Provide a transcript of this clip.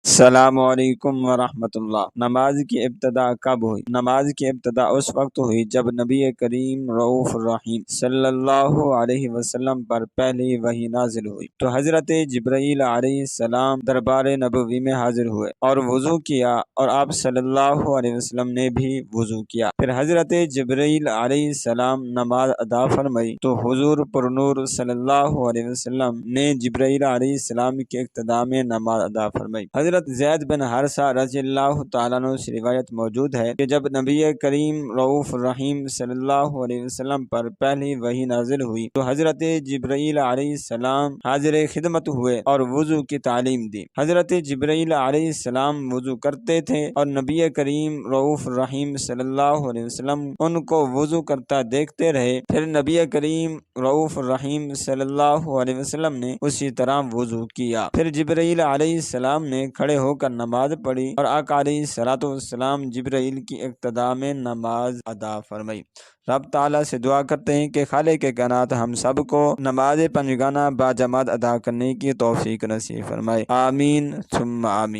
السلام علیکم ورحمۃ اللہ۔ نماز کی ابتدا کب ہوئی؟ نماز کی ابتدا اس وقت ہوئی جب نبی کریم رؤوف الرحیم صلی اللہ علیہ وسلم پر پہلی وحی نازل ہوئی تو حضرت جبرائیل علیہ السلام دربار نبوی میں حاضر ہوئے اور وضو کیا، اور آپ صلی اللہ علیہ وسلم نے بھی وضو کیا۔ پھر حضرت جبرائیل علیہ السلام نماز ادا فرمائی تو حضور پرنور صلی اللہ علیہ وسلم نے جبرائیل علیہ السلام کے اقتداء میں نماز ادا فرمائی۔ حضرت زید بن حارثہ رضی اللہ تعالیٰ عنہ سے روایت موجود ہے کہ جب نبی کریم رؤوف الرحیم صلی اللہ علیہ وسلم پر پہلی وحی نازل ہوئی تو حضرت جبرائیل علیہ السلام حاضر خدمت ہوئے اور وضو کی تعلیم دی۔ حضرت جبرائیل علیہ السلام وضو کرتے تھے اور نبی کریم رؤوف الرحیم صلی اللہ علیہ وسلم ان کو وضو کرتا دیکھتے رہے۔ پھر نبی کریم رؤوف الرحیم صلی اللہ علیہ وسلم نے اسی طرح وضو کیا۔ پھر جبرائیل علیہ السلام نے کھڑے ہو کر نماز پڑھی اور آقا علیہ الصلوۃ والسلام جبرائیل کی اقتداء میں نماز ادا فرمائی۔ رب تعالیٰ سے دعا کرتے ہیں کہ خالق کائنات ہم سب کو نماز پنجگانہ باجماعت ادا کرنے کی توفیق نصیب فرمائے۔ آمین ثم آمین۔